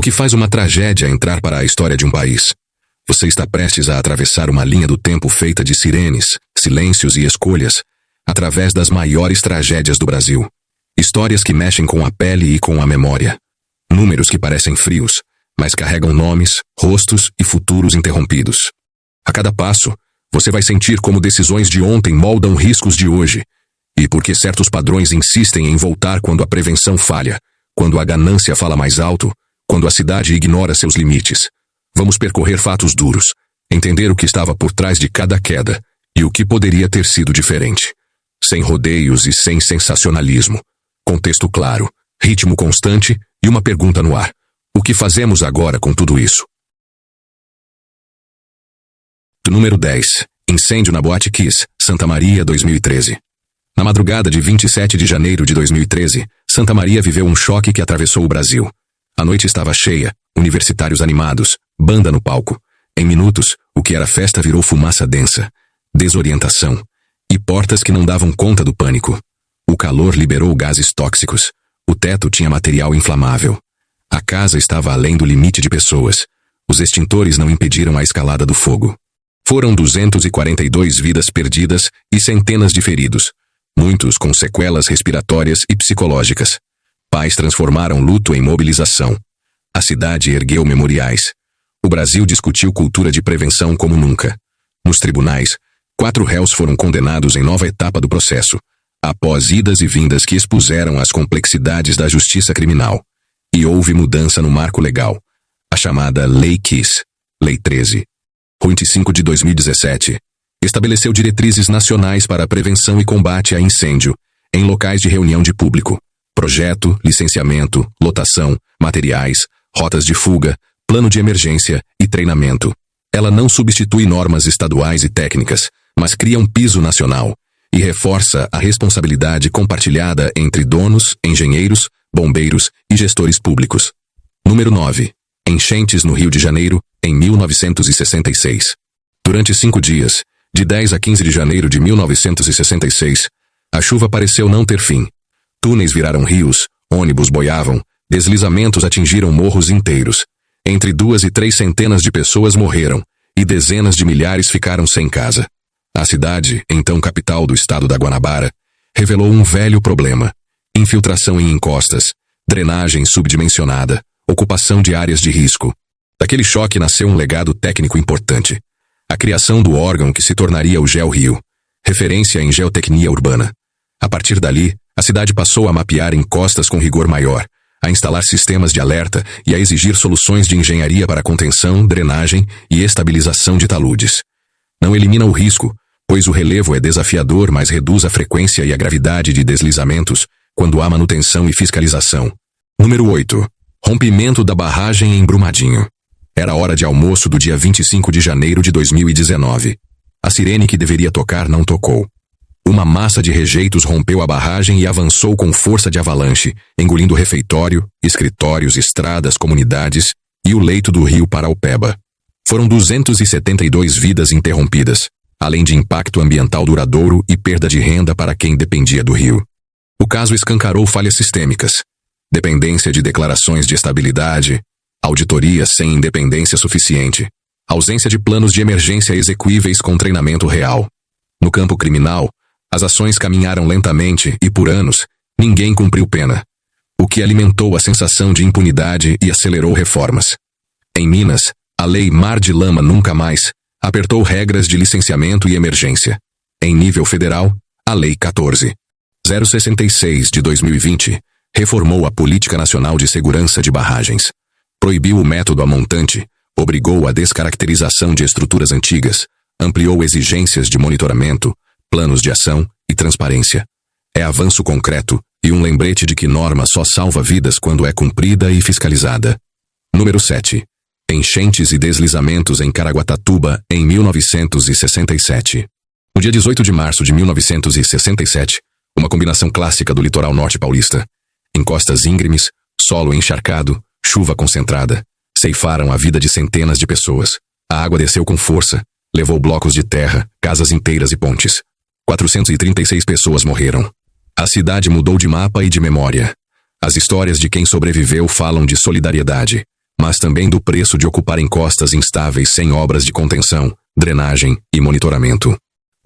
que faz uma tragédia entrar para a história de um país? Você está prestes a atravessar uma linha do tempo feita de sirenes, silêncios e escolhas, através das maiores tragédias do Brasil. Histórias que mexem com a pele e com a memória. Números que parecem frios, mas carregam nomes, rostos e futuros interrompidos. A cada passo, você vai sentir como decisões de ontem moldam riscos de hoje, e porque certos padrões insistem em voltar quando a prevenção falha, quando a ganância fala mais alto, quando a cidade ignora seus limites. Vamos percorrer fatos duros, entender o que estava por trás de cada queda e o que poderia ter sido diferente. Sem rodeios e sem sensacionalismo. Contexto claro, ritmo constante e uma pergunta no ar. O que fazemos agora com tudo isso? Número 10. Incêndio na Boate Kiss, Santa Maria, 2013. Na madrugada de 27 de janeiro de 2013, Santa Maria viveu um choque que atravessou o Brasil. A noite estava cheia, universitários animados, banda no palco. Em minutos, o que era festa virou fumaça densa, desorientação e portas que não davam conta do pânico. O calor liberou gases tóxicos. O teto tinha material inflamável. A casa estava além do limite de pessoas. Os extintores não impediram a escalada do fogo. Foram 242 vidas perdidas e centenas de feridos, muitos com sequelas respiratórias e psicológicas. Pais transformaram luto em mobilização. A cidade ergueu memoriais. O Brasil discutiu cultura de prevenção como nunca. Nos tribunais, 4 réus foram condenados em nova etapa do processo, após idas e vindas que expuseram as complexidades da justiça criminal. E houve mudança no marco legal, a chamada Lei Kiss, Lei 13. 25 de 2017, estabeleceu diretrizes nacionais para a prevenção e combate a incêndio em locais de reunião de público. Projeto, licenciamento, lotação, materiais, rotas de fuga, plano de emergência e treinamento. Ela não substitui normas estaduais e técnicas, mas cria um piso nacional e reforça a responsabilidade compartilhada entre donos, engenheiros, bombeiros e gestores públicos. Número 9. Enchentes no Rio de Janeiro, em 1966. Durante 5 dias, de 10 a 15 de janeiro de 1966, a chuva pareceu não ter fim. Túneis viraram rios, ônibus boiavam, deslizamentos atingiram morros inteiros. Entre 2 e 3 centenas de pessoas morreram, e dezenas de milhares ficaram sem casa. A cidade, então capital do estado da Guanabara, revelou um velho problema: infiltração em encostas, drenagem subdimensionada, ocupação de áreas de risco. Daquele choque nasceu um legado técnico importante: a criação do órgão que se tornaria o GeoRio, referência em geotecnia urbana. A partir dali, a cidade passou a mapear encostas com rigor maior, a instalar sistemas de alerta e a exigir soluções de engenharia para contenção, drenagem e estabilização de taludes. Não elimina o risco, pois o relevo é desafiador, mas reduz a frequência e a gravidade de deslizamentos quando há manutenção e fiscalização. Número 8. Rompimento da barragem em Brumadinho. Era hora de almoço do dia 25 de janeiro de 2019. A sirene que deveria tocar não tocou. Uma massa de rejeitos rompeu a barragem e avançou com força de avalanche, engolindo refeitório, escritórios, estradas, comunidades e o leito do rio Paraupeba. Foram 272 vidas interrompidas, além de impacto ambiental duradouro e perda de renda para quem dependia do rio. O caso escancarou falhas sistêmicas, dependência de declarações de estabilidade, auditorias sem independência suficiente, ausência de planos de emergência execuíveis com treinamento real. No campo criminal, as ações caminharam lentamente e, por anos, ninguém cumpriu pena, o que alimentou a sensação de impunidade e acelerou reformas. Em Minas, a Lei Mar de Lama Nunca Mais apertou regras de licenciamento e emergência. Em nível federal, a Lei 14.066 de 2020 reformou a Política Nacional de Segurança de Barragens, proibiu o método a montante, obrigou a descaracterização de estruturas antigas, ampliou exigências de monitoramento, planos de ação e transparência. É avanço concreto e um lembrete de que norma só salva vidas quando é cumprida e fiscalizada. Número 7. Enchentes e deslizamentos em Caraguatatuba, em 1967. No dia 18 de março de 1967, uma combinação clássica do litoral norte paulista. Encostas íngremes, solo encharcado, chuva concentrada, ceifaram a vida de centenas de pessoas. A água desceu com força, levou blocos de terra, casas inteiras e pontes. 436 pessoas morreram. A cidade mudou de mapa e de memória. As histórias de quem sobreviveu falam de solidariedade, mas também do preço de ocupar encostas instáveis sem obras de contenção, drenagem e monitoramento.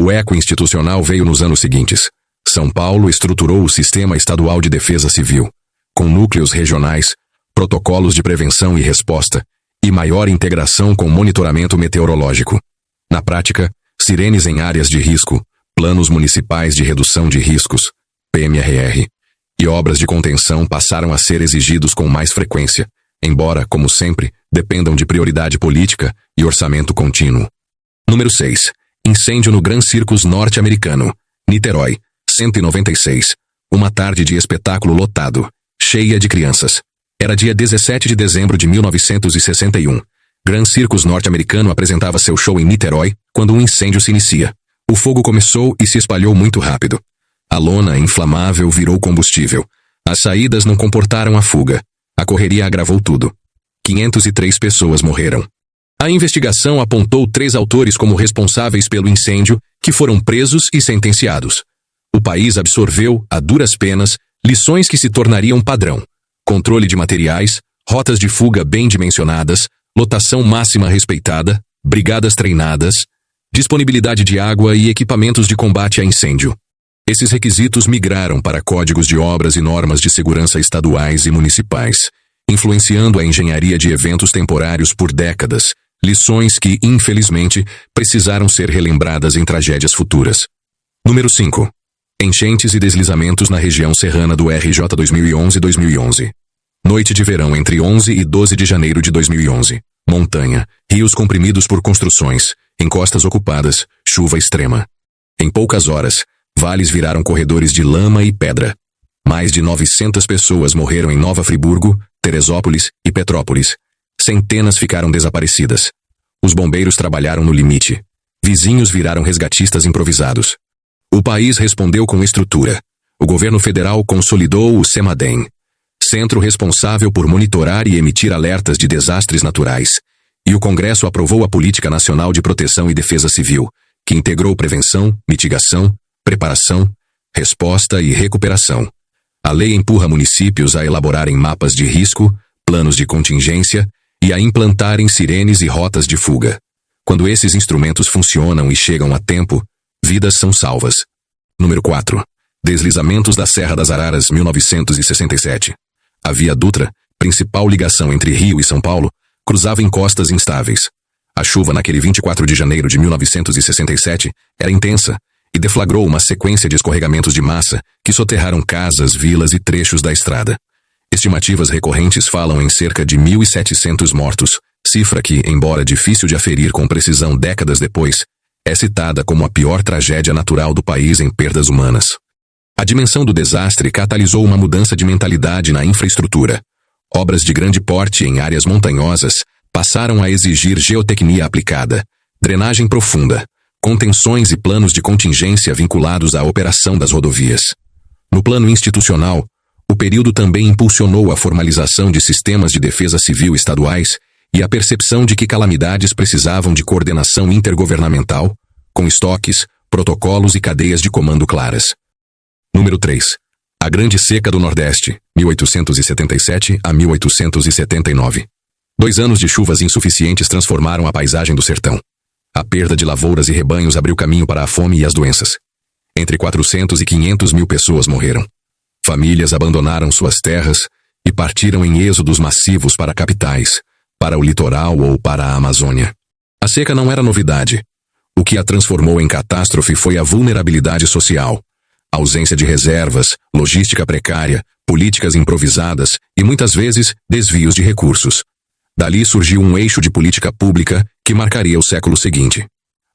O eco institucional veio nos anos seguintes. São Paulo estruturou o Sistema Estadual de Defesa Civil, com núcleos regionais, protocolos de prevenção e resposta, e maior integração com monitoramento meteorológico. Na prática, sirenes em áreas de risco, planos municipais de redução de riscos, PMRR, e obras de contenção passaram a ser exigidos com mais frequência, embora, como sempre, dependam de prioridade política e orçamento contínuo. Número 6. Incêndio no Grand Circus norte-americano, Niterói, 196. Uma tarde de espetáculo lotado, cheia de crianças. Era dia 17 de dezembro de 1961. Grand Circus norte-americano apresentava seu show em Niterói quando um incêndio se inicia. O fogo começou e se espalhou muito rápido. A lona inflamável virou combustível. As saídas não comportaram a fuga. A correria agravou tudo. 503 pessoas morreram. A investigação apontou 3 autores como responsáveis pelo incêndio, que foram presos e sentenciados. O país absorveu, a duras penas, lições que se tornariam padrão: controle de materiais, rotas de fuga bem dimensionadas, lotação máxima respeitada, brigadas treinadas, disponibilidade de água e equipamentos de combate a incêndio. Esses requisitos migraram para códigos de obras e normas de segurança estaduais e municipais, influenciando a engenharia de eventos temporários por décadas, lições que, infelizmente, precisaram ser relembradas em tragédias futuras. Número 5. Enchentes e deslizamentos na região serrana do RJ 2011-2011. Noite de verão entre 11 e 12 de janeiro de 2011. Montanha, rios comprimidos por construções, encostas ocupadas, chuva extrema. Em poucas horas, vales viraram corredores de lama e pedra. Mais de 900 pessoas morreram em Nova Friburgo, Teresópolis e Petrópolis. Centenas ficaram desaparecidas. Os bombeiros trabalharam no limite. Vizinhos viraram resgatistas improvisados. O país respondeu com estrutura. O governo federal consolidou o CEMADEM, centro responsável por monitorar e emitir alertas de desastres naturais, e o Congresso aprovou a Política Nacional de Proteção e Defesa Civil, que integrou prevenção, mitigação, preparação, resposta e recuperação. A lei empurra municípios a elaborarem mapas de risco, planos de contingência e a implantarem sirenes e rotas de fuga. Quando esses instrumentos funcionam e chegam a tempo, vidas são salvas. Número 4. Deslizamentos da Serra das Araras, 1967. A Via Dutra, principal ligação entre Rio e São Paulo, cruzava encostas instáveis. A chuva naquele 24 de janeiro de 1967 era intensa e deflagrou uma sequência de escorregamentos de massa que soterraram casas, vilas e trechos da estrada. Estimativas recorrentes falam em cerca de 1.700 mortos, cifra que, embora difícil de aferir com precisão décadas depois, é citada como a pior tragédia natural do país em perdas humanas. A dimensão do desastre catalisou uma mudança de mentalidade na infraestrutura. Obras de grande porte em áreas montanhosas passaram a exigir geotecnia aplicada, drenagem profunda, contenções e planos de contingência vinculados à operação das rodovias. No plano institucional, o período também impulsionou a formalização de sistemas de defesa civil estaduais e a percepção de que calamidades precisavam de coordenação intergovernamental, com estoques, protocolos e cadeias de comando claras. Número 3. A Grande Seca do Nordeste, 1877 a 1879. 2 anos de chuvas insuficientes transformaram a paisagem do sertão. A perda de lavouras e rebanhos abriu caminho para a fome e as doenças. Entre 400 e 500 mil pessoas morreram. Famílias abandonaram suas terras e partiram em êxodos massivos para capitais, para o litoral ou para a Amazônia. A seca não era novidade. O que a transformou em catástrofe foi a vulnerabilidade social, ausência de reservas, logística precária, políticas improvisadas e, muitas vezes, desvios de recursos. Dali surgiu um eixo de política pública que marcaria o século seguinte.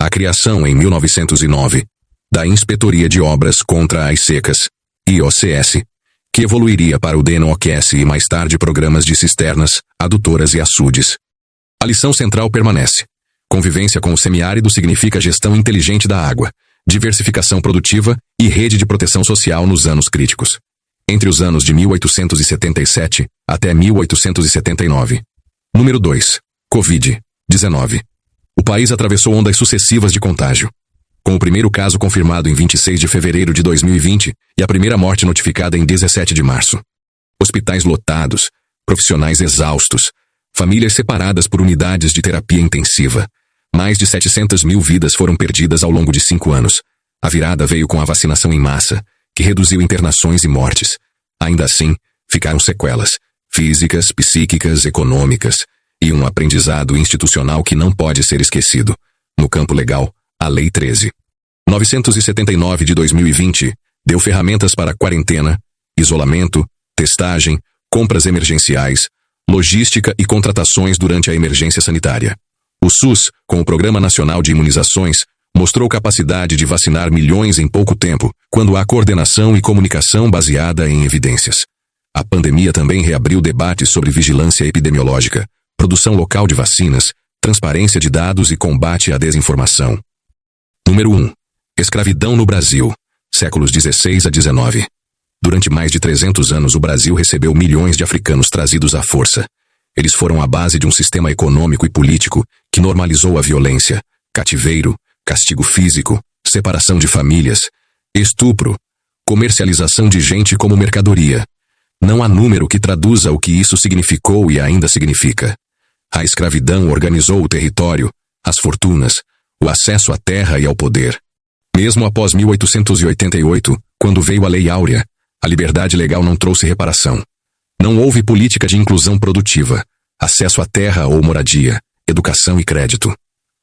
A criação, em 1909, da Inspetoria de Obras contra as Secas, IOCS, que evoluiria para o DNOQS e mais tarde programas de cisternas, adutoras e açudes. A lição central permanece. Convivência com o semiárido significa gestão inteligente da água, diversificação produtiva e rede de proteção social nos anos críticos. Entre os anos de 1877 até 1879. Número 2. Covid-19. O país atravessou ondas sucessivas de contágio, com o primeiro caso confirmado em 26 de fevereiro de 2020 e a primeira morte notificada em 17 de março. Hospitais lotados, profissionais exaustos, Famílias separadas por unidades de terapia intensiva. Mais de 700 mil vidas foram perdidas ao longo de 5 anos. A virada veio com a vacinação em massa, que reduziu internações e mortes. Ainda assim, ficaram sequelas físicas, psíquicas, econômicas e um aprendizado institucional que não pode ser esquecido. No campo legal, a Lei 13.979 de 2020 deu ferramentas para quarentena, isolamento, testagem, compras emergenciais, logística e contratações durante a emergência sanitária. O SUS, com o Programa Nacional de Imunizações, mostrou capacidade de vacinar milhões em pouco tempo, quando há coordenação e comunicação baseada em evidências. A pandemia também reabriu debates sobre vigilância epidemiológica, produção local de vacinas, transparência de dados e combate à desinformação. Número 1. Escravidão no Brasil, séculos 16 a 19. Durante mais de 300 anos o Brasil recebeu milhões de africanos trazidos à força. Eles foram a base de um sistema econômico e político que normalizou a violência, cativeiro, castigo físico, separação de famílias, estupro, comercialização de gente como mercadoria. Não há número que traduza o que isso significou e ainda significa. A escravidão organizou o território, as fortunas, o acesso à terra e ao poder. Mesmo após 1888, quando veio a Lei Áurea, a liberdade legal não trouxe reparação. Não houve política de inclusão produtiva, acesso à terra ou moradia, educação e crédito.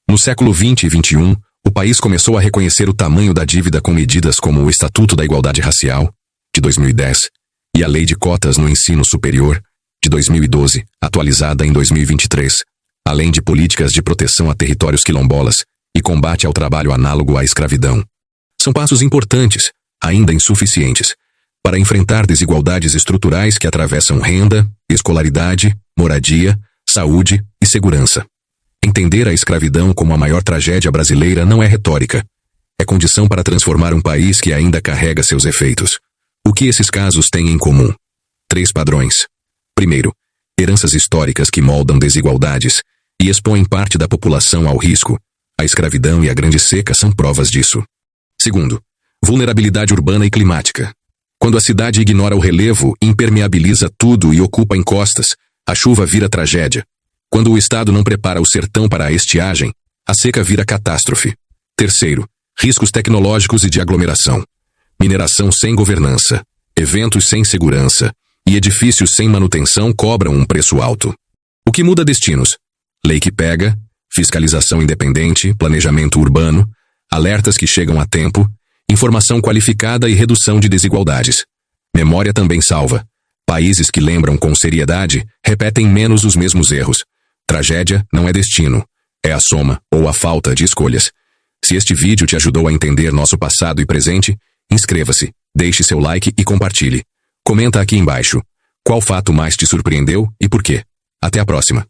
No século XX e XXI, o país começou a reconhecer o tamanho da dívida com medidas como o Estatuto da Igualdade Racial, de 2010, e a Lei de Cotas no Ensino Superior, de 2012, atualizada em 2023, além de políticas de proteção a territórios quilombolas e combate ao trabalho análogo à escravidão. São passos importantes, ainda insuficientes, para enfrentar desigualdades estruturais que atravessam renda, escolaridade, moradia, saúde e segurança. Entender a escravidão como a maior tragédia brasileira não é retórica. É condição para transformar um país que ainda carrega seus efeitos. O que esses casos têm em comum? 3 padrões. Primeiro, heranças históricas que moldam desigualdades e expõem parte da população ao risco. A escravidão e a Grande Seca são provas disso. Segundo, vulnerabilidade urbana e climática. Quando a cidade ignora o relevo, impermeabiliza tudo e ocupa encostas, a chuva vira tragédia. Quando o Estado não prepara o sertão para a estiagem, a seca vira catástrofe. Terceiro, riscos tecnológicos e de aglomeração. Mineração sem governança, eventos sem segurança e edifícios sem manutenção cobram um preço alto. O que muda destinos? Lei que pega, fiscalização independente, planejamento urbano, alertas que chegam a tempo, informação qualificada e redução de desigualdades. Memória também salva. Países que lembram com seriedade repetem menos os mesmos erros. Tragédia não é destino, é a soma ou a falta de escolhas. Se este vídeo te ajudou a entender nosso passado e presente, inscreva-se, deixe seu like e compartilhe. Comenta aqui embaixo. Qual fato mais te surpreendeu e por quê? Até a próxima.